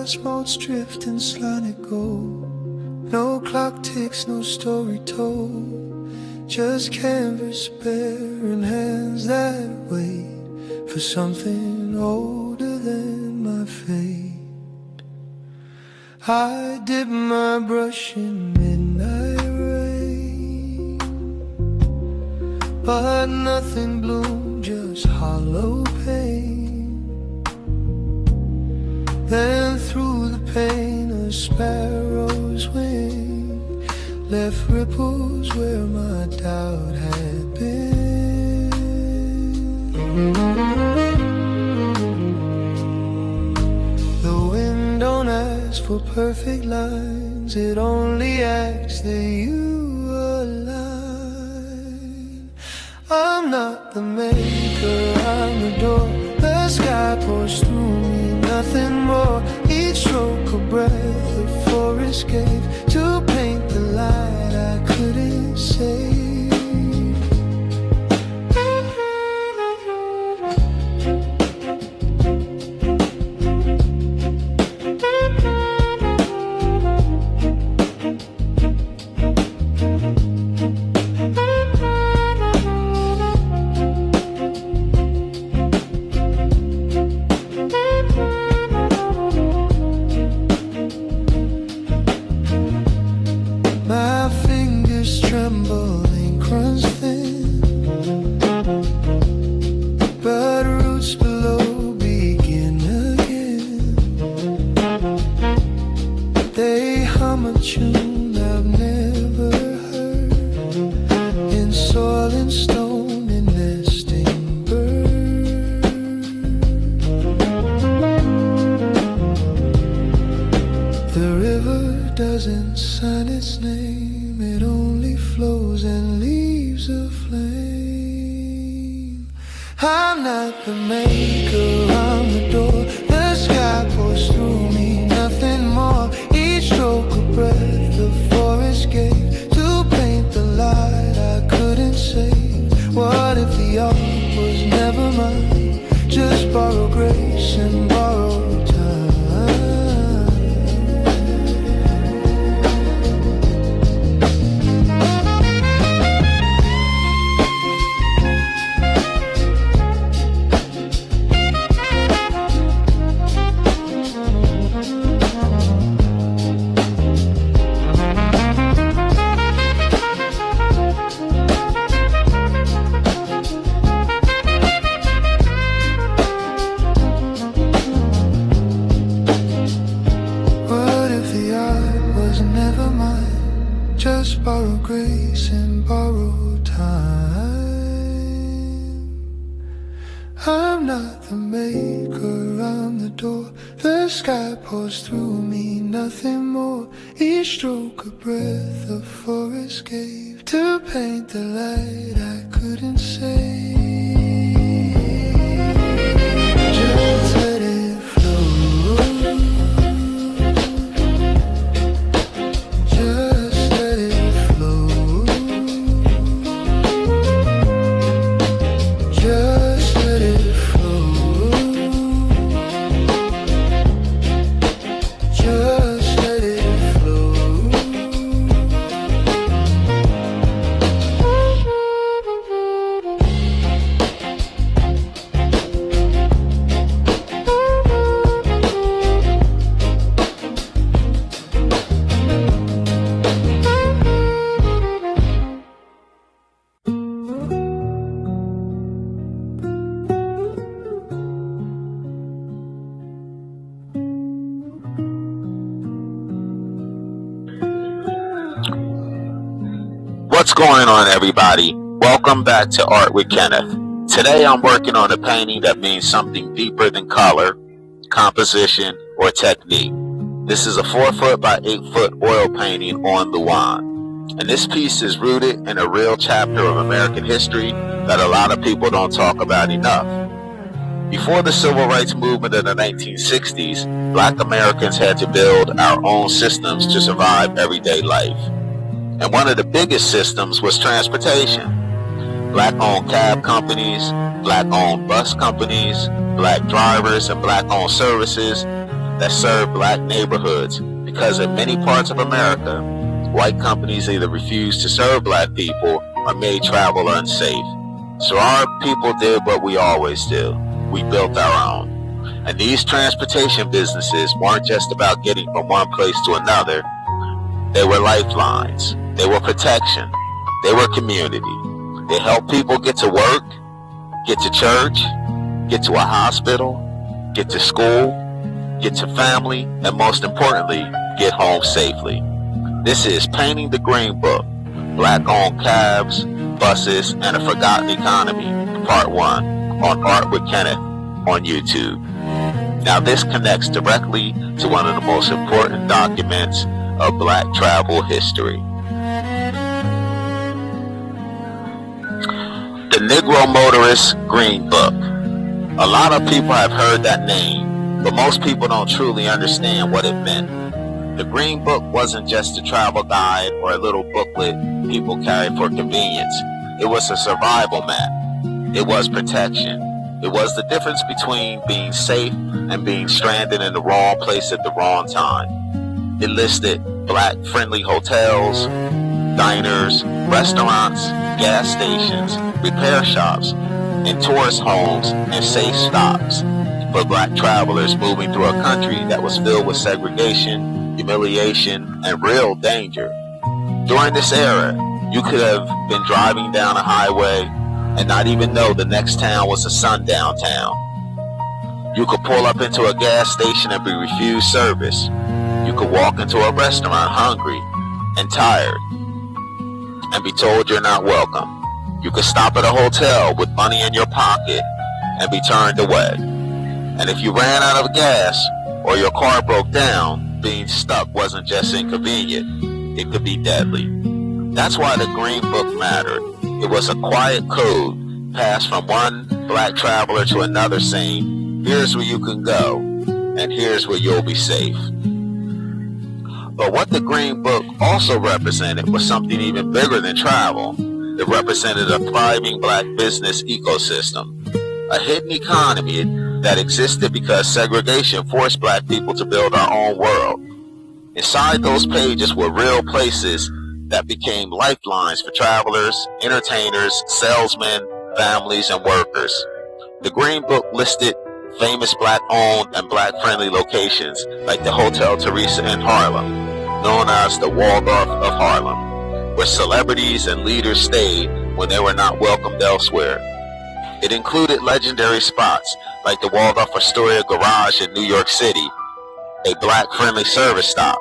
watch motes drift and slanted gold. No clock ticks, no story told, just canvas bare and hands that wait for something older than my fate. I dip my brush in midnight rain, but nothing bloomed, just hollow pain. Then through the pain a sparrow's wing left ripples where my doubt had been. The wind don't ask for perfect lines, it only asks that you align. I'm not the maker, I'm the door. The sky pours through me, nothing more. Each stroke a breath the forest gave to paint the light I couldn't save. Doesn't sign its name, it only flows and leaves a flame. I'm not the maker, I'm the door. The sky pours through me, nothing more. Each stroke a breath the forest gave to paint the light I couldn't save. What if the art was never mine? Just borrow grace and borrow time. Just borrow grace and borrow time. I'm not the maker, I'm the door. The sky pours through me, nothing more. Each stroke a breath the forest gave to paint the light I couldn't save. Just let it flow. What's going on, everybody? Welcome back to Art with Kenneth. Today I'm working on a painting that means something deeper than color, composition, or technique. This is a 4-foot by 8-foot oil painting on Luan. And this piece is rooted in a real chapter of American history that a lot of people don't talk about enough. Before the Civil Rights Movement in the 1960s, Black Americans had to build our own systems to survive everyday life. And one of the biggest systems was transportation. Black-owned cab companies, black-owned bus companies, black drivers, and black-owned services. that served black neighborhoods because in many parts of America, white companies either refused to serve black people or made travel unsafe. So our people did what we always do. We built our own. And these transportation businesses weren't just about getting from one place to another. They were lifelines. They were protection. They were community. They helped people get to work, get to church, get to a hospital, get to school, get to family, and most importantly, get home safely. This is Painting the Green Book, Black-Owned Cabs, Buses, and a Forgotten Economy, Part 1, on Art with Kenneth on YouTube. Now this connects directly to one of the most important documents of black travel history. The Negro Motorist Green Book. A lot of people have heard that name, but most people don't truly understand what it meant. The Green Book wasn't just a travel guide or a little booklet people carried for convenience. It was a survival map. It was protection. It was the difference between being safe and being stranded in the wrong place at the wrong time. It listed black-friendly hotels, diners, restaurants, gas stations, repair shops, and tourist homes and safe stops for black travelers moving through a country that was filled with segregation, humiliation, and real danger. During this era, you could have been driving down a highway and not even know the next town was a sundown town. You could pull up into a gas station and be refused service. You could walk into a restaurant hungry and tired and be told you're not welcome. You could stop at a hotel with money in your pocket and be turned away. And if you ran out of gas or your car broke down, being stuck wasn't just inconvenient, it could be deadly. That's why the Green Book mattered. It was a quiet code passed from one black traveler to another saying, here's where you can go, and here's where you'll be safe. But what the Green Book also represented was something even bigger than travel. It represented a thriving black business ecosystem, a hidden economy that existed because segregation forced black people to build our own world. Inside those pages were real places that became lifelines for travelers, entertainers, salesmen, families, and workers. The Green Book listed famous black-owned and black-friendly locations like the Hotel Teresa in Harlem, known as the Waldorf of Harlem, where celebrities and leaders stayed when they were not welcomed elsewhere. It included legendary spots like the Waldorf Astoria Garage in New York City, a black-friendly service stop,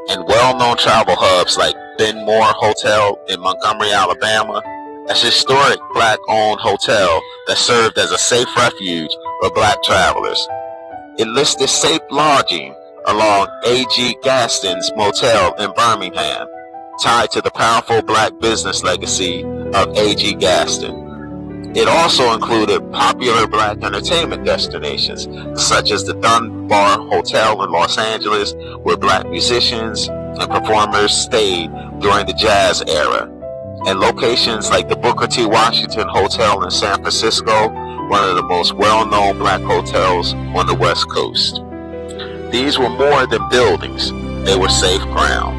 and well-known travel hubs like Ben Moore Hotel in Montgomery, Alabama, a historic black-owned hotel that served as a safe refuge for black travelers. It listed safe lodging along A.G. Gaston's Motel in Birmingham, tied to the powerful black business legacy of A.G. Gaston. It also included popular black entertainment destinations, such as the Dunbar Hotel in Los Angeles, where black musicians and performers stayed during the jazz era, and locations like the Booker T. Washington Hotel in San Francisco, one of the most well-known black hotels on the West Coast. These were more than buildings, they were safe ground.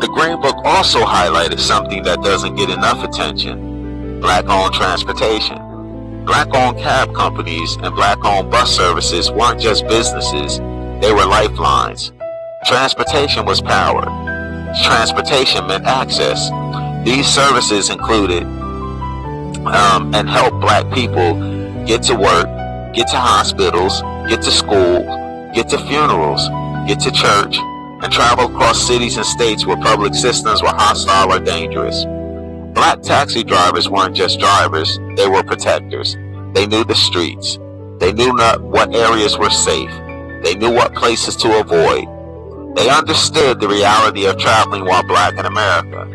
The Green Book also highlighted something that doesn't get enough attention: black-owned transportation. Black-owned cab companies and black-owned bus services weren't just businesses, they were lifelines. Transportation was power. Transportation meant access. These services included and helped black people get to work, get to hospitals, get to school, get to funerals, get to church, and travel across cities and states where public systems were hostile or dangerous. Black taxi drivers weren't just drivers, they were protectors. They knew the streets. They knew what areas were safe. They knew what places to avoid. They understood the reality of traveling while black in America.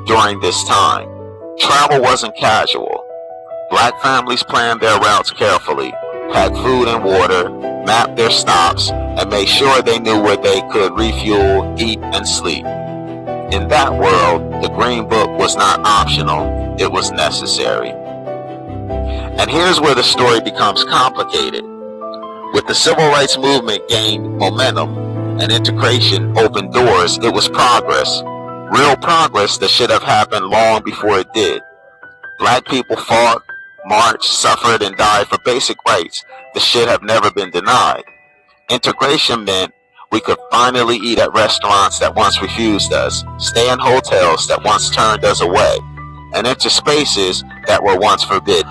During this time, travel wasn't casual. Black families planned their routes carefully, packed food and water, mapped their stops, and made sure they knew where they could refuel, eat, and sleep. In that world, the Green Book was not optional, it was necessary. And here's where the story becomes complicated. With the civil rights movement gained momentum and integration opened doors, it was progress. Real progress that should have happened long before it did. Black people fought, marched, suffered, and died for basic rights that should have never been denied. Integration meant we could finally eat at restaurants that once refused us, stay in hotels that once turned us away, and enter spaces that were once forbidden.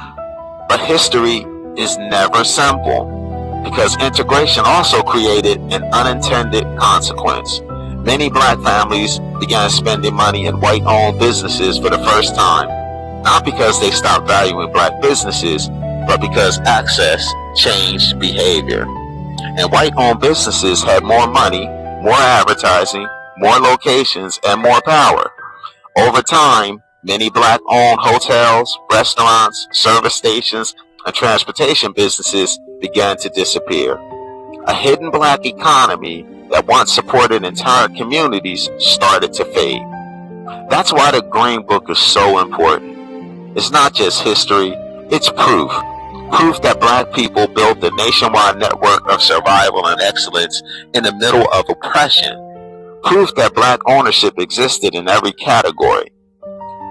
But history is never simple, because integration also created an unintended consequence. Many black families began spending money in white-owned businesses for the first time, not because they stopped valuing black businesses, but because access changed behavior. And white-owned businesses had more money, more advertising, more locations, and more power. Over time, many black-owned hotels, restaurants, service stations, and transportation businesses began to disappear. A hidden black economy that once supported entire communities started to fade. That's why the Green Book is so important. It's not just history, it's proof. Proof that black people built a nationwide network of survival and excellence in the middle of oppression. Proof that black ownership existed in every category.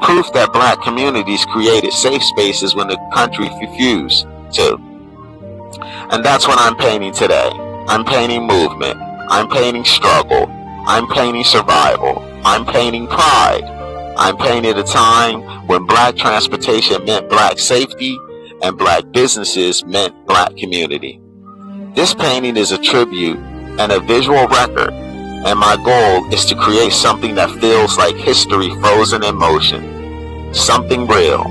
Proof that black communities created safe spaces when the country refused to. And that's what I'm painting today. I'm painting movement. I'm painting struggle. I'm painting survival. I'm painting pride. I'm painting a time when black transportation meant black safety and black businesses meant black community. This painting is a tribute and a visual record, and my goal is to create something that feels like history frozen in motion. Something real,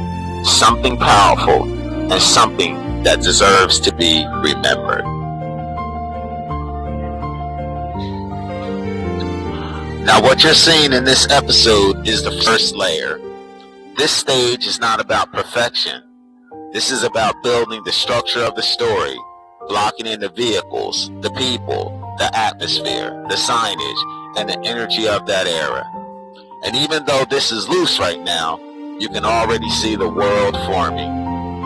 something powerful, and something that deserves to be remembered. Now, what you're seeing in this episode is the first layer. This stage is not about perfection. This is about building the structure of the story, blocking in the vehicles, the people, the atmosphere, the signage, and the energy of that era. And even though this is loose right now, you can already see the world forming.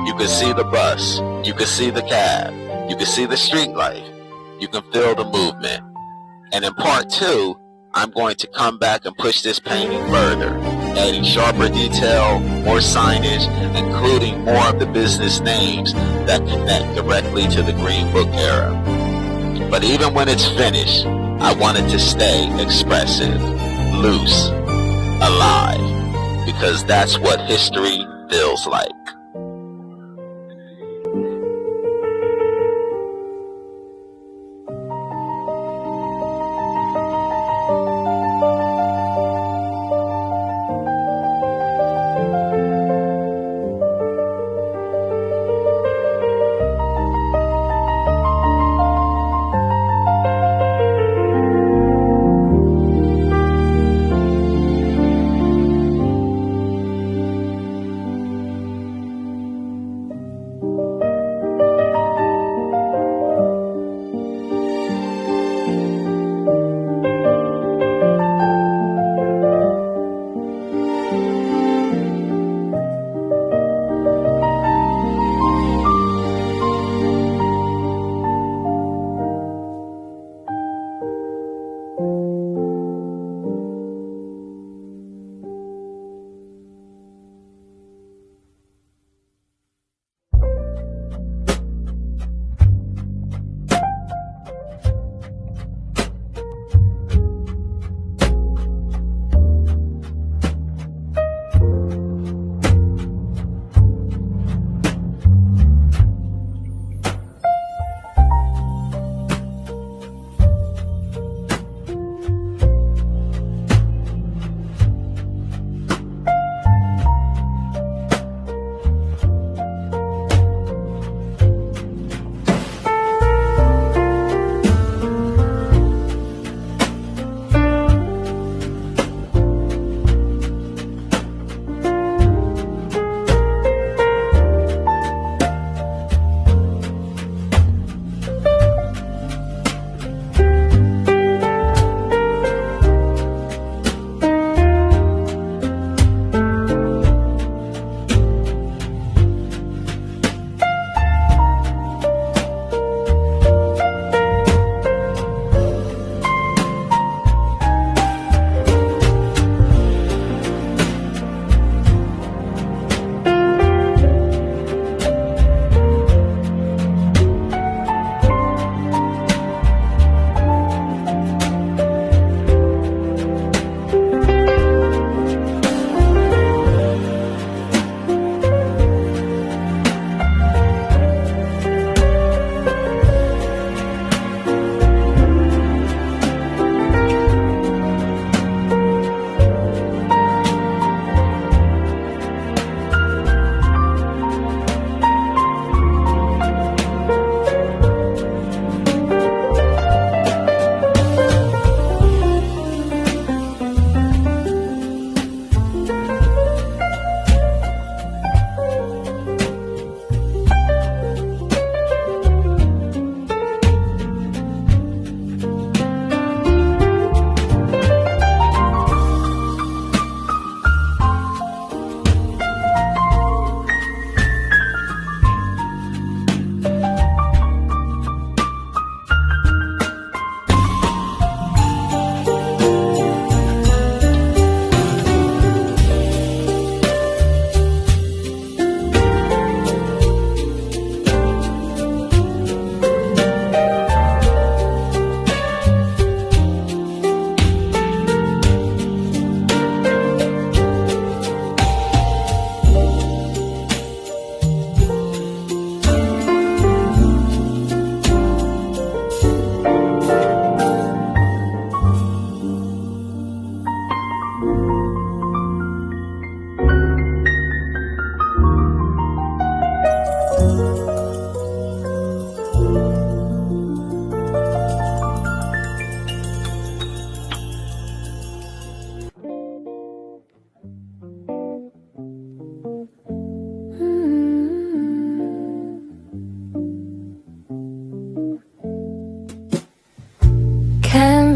You can see the bus, you can see the cab, you can see the street life, you can feel the movement. And in part 2, I'm going to come back and push this painting further, adding sharper detail, more signage, including more of the business names that connect directly to the Green Book era. But even when it's finished, I want it to stay expressive, loose, alive, because that's what history feels like.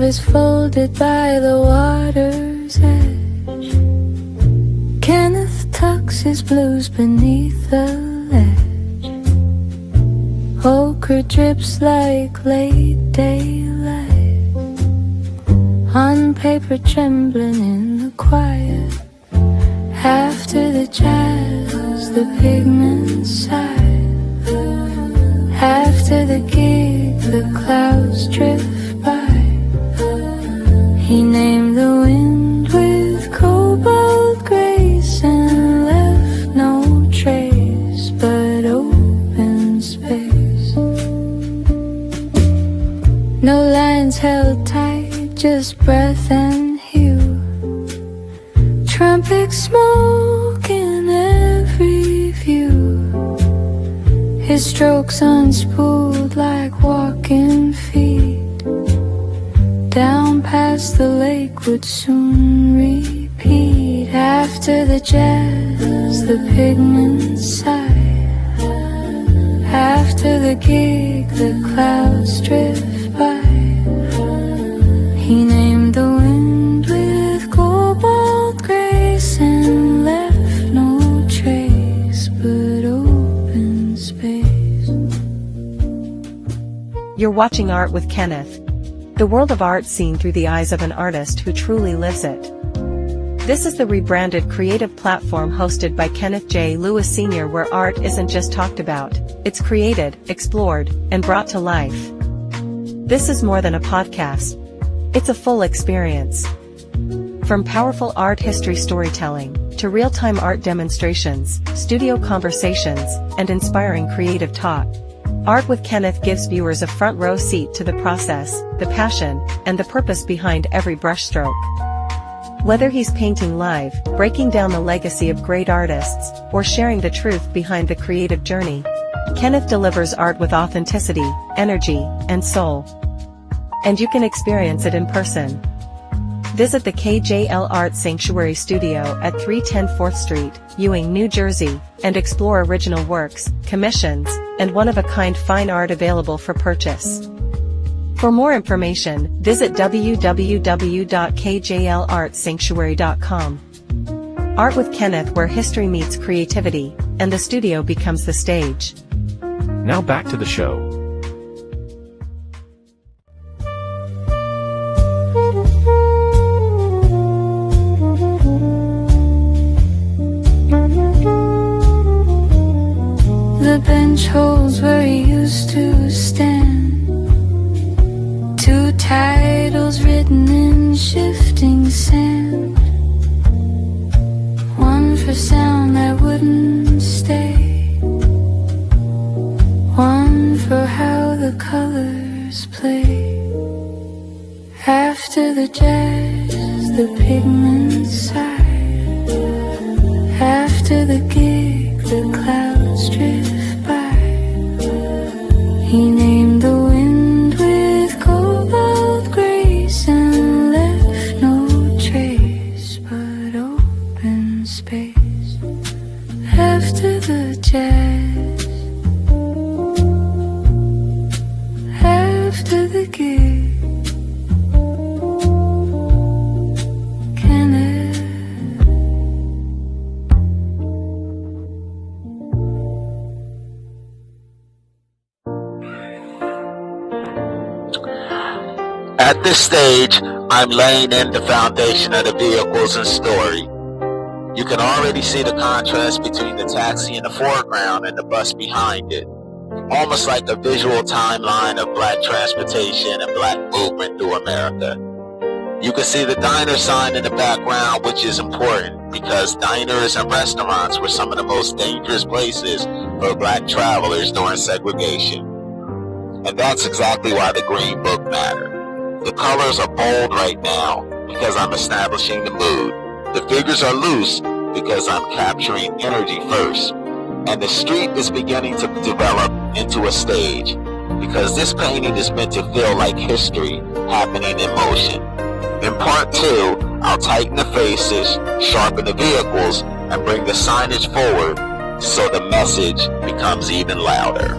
canvas folded by the water's edge. Kenneth tucks his blues beneath the ledge. Ochre drips like late daylight on paper trembling in the quiet. After the jazz, the pigments sigh. After the gig, the clouds drift by. He named the wind with cobalt grace and left no trace but open space. No lines held tight, just breath and hue. Trumpet smoke in every view. His strokes unspooled like walking feet. Down past the lake would soon repeat. After the jazz, the pigments sigh. After the gig, the clouds drift by. He named the wind with cobalt grace and left no trace but open space. You're watching Art with Kenneth. The world of art seen through the eyes of an artist who truly lives it. This is the rebranded creative platform hosted by Kenneth J. Lewis Sr., where art isn't just talked about, it's created, explored, and brought to life. This is more than a podcast. It's a full experience. From powerful art history storytelling, to real-time art demonstrations, studio conversations, and inspiring creative talk, Art with Kenneth gives viewers a front-row seat to the process, the passion, and the purpose behind every brushstroke. Whether he's painting live, breaking down the legacy of great artists, or sharing the truth behind the creative journey, Kenneth delivers art with authenticity, energy, and soul. And you can experience it in person. Visit the KJL Art Sanctuary Studio at 310 4th Street, Ewing, New Jersey, and explore original works, commissions, and one-of-a-kind fine art available for purchase. For more information, visit www.kjlartsanctuary.com. Art with Kenneth, where history meets creativity, and the studio becomes the stage. Now back to the show. The bench holds where he used to stand. Two titles written in shifting sand. One for sound that wouldn't stay. One for how the colors play. After the jazz, the pigments sigh. After the gig, the clouds drift by. He named the wind with cobalt grace and left no trace but open space. After the jazz, after the gig, At this stage, I'm laying in the foundation of the vehicles and story. You can already see the contrast between the taxi in the foreground and the bus behind it, almost like a visual timeline of black transportation and black movement through America. You can see the diner sign in the background, which is important because diners and restaurants were some of the most dangerous places for black travelers during segregation. And that's exactly why the Green Book mattered. The colors are bold right now because I'm establishing the mood. The figures are loose because I'm capturing energy first. And the street is beginning to develop into a stage because this painting is meant to feel like history happening in motion. In part 2, I'll tighten the faces, sharpen the vehicles, and bring the signage forward so the message becomes even louder.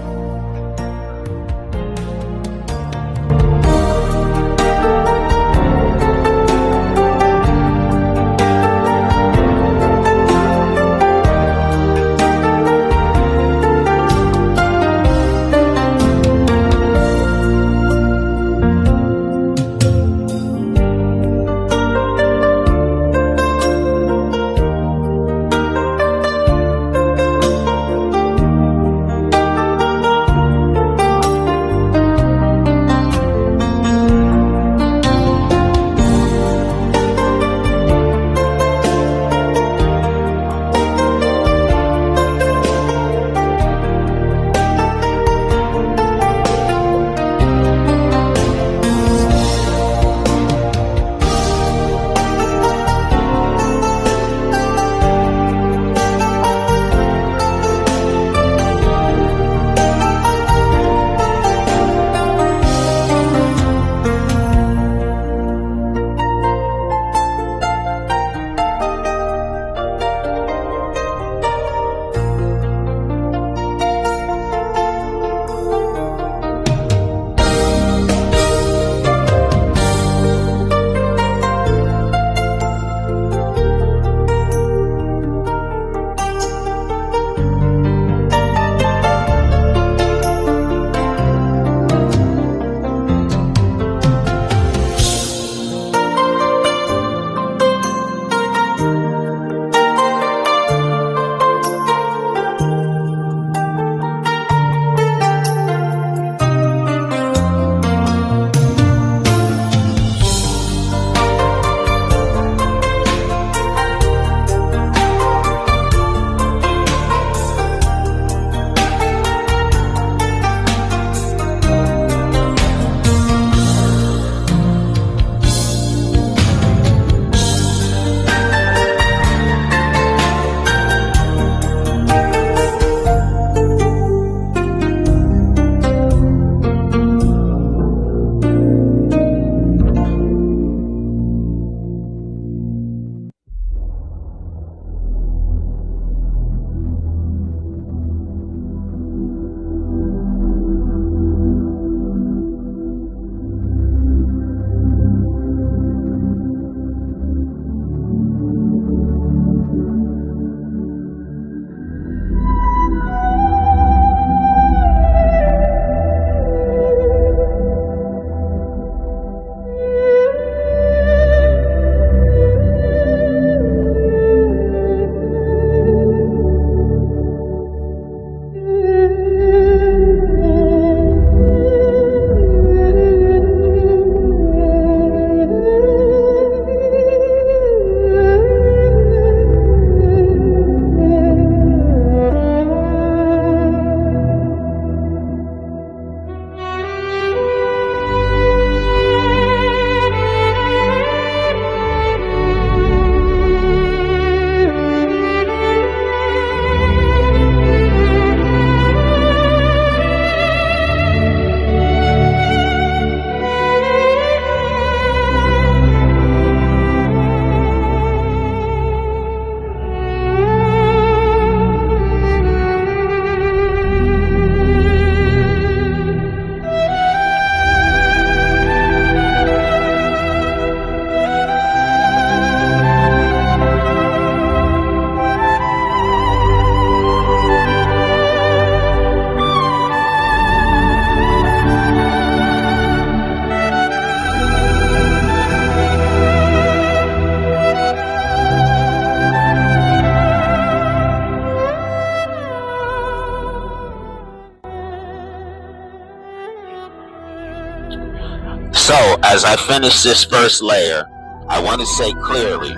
as I finish this first layer, I want to say clearly,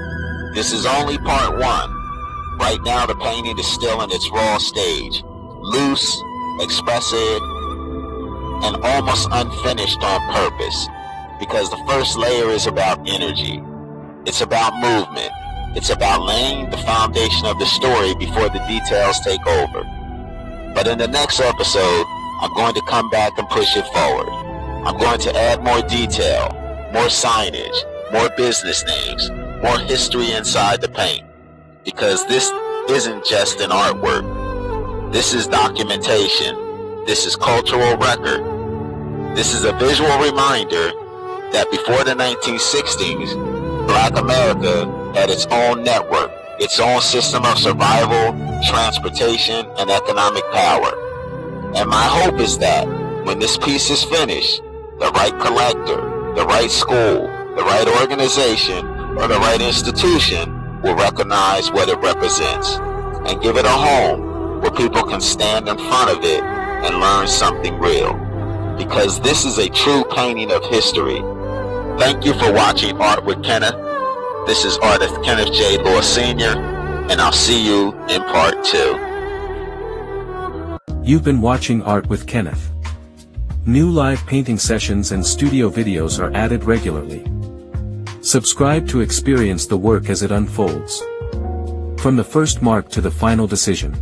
this is only part one. Right now the painting is still in its raw stage, loose, expressive, and almost unfinished on purpose, because the first layer is about energy. It's about movement. It's about laying the foundation of the story before the details take over. But in the next episode, I'm going to come back and push it forward. I'm going to add more detail, more signage, more business names, more history inside the paint. Because this isn't just an artwork. This is documentation. This is cultural record. This is a visual reminder that before the 1960s, Black America had its own network, its own system of survival, transportation, and economic power. And my hope is that when this piece is finished, the right collector, the right school, the right organization, or the right institution will recognize what it represents and give it a home where people can stand in front of it and learn something real. Because this is a true painting of history. Thank you for watching Art with Kenneth. This is artist Kenneth J. Luan Sr., and I'll see you in part 2. You've been watching Art with Kenneth. New live painting sessions and studio videos are added regularly. Subscribe to experience the work as it unfolds. From the first mark to the final decision.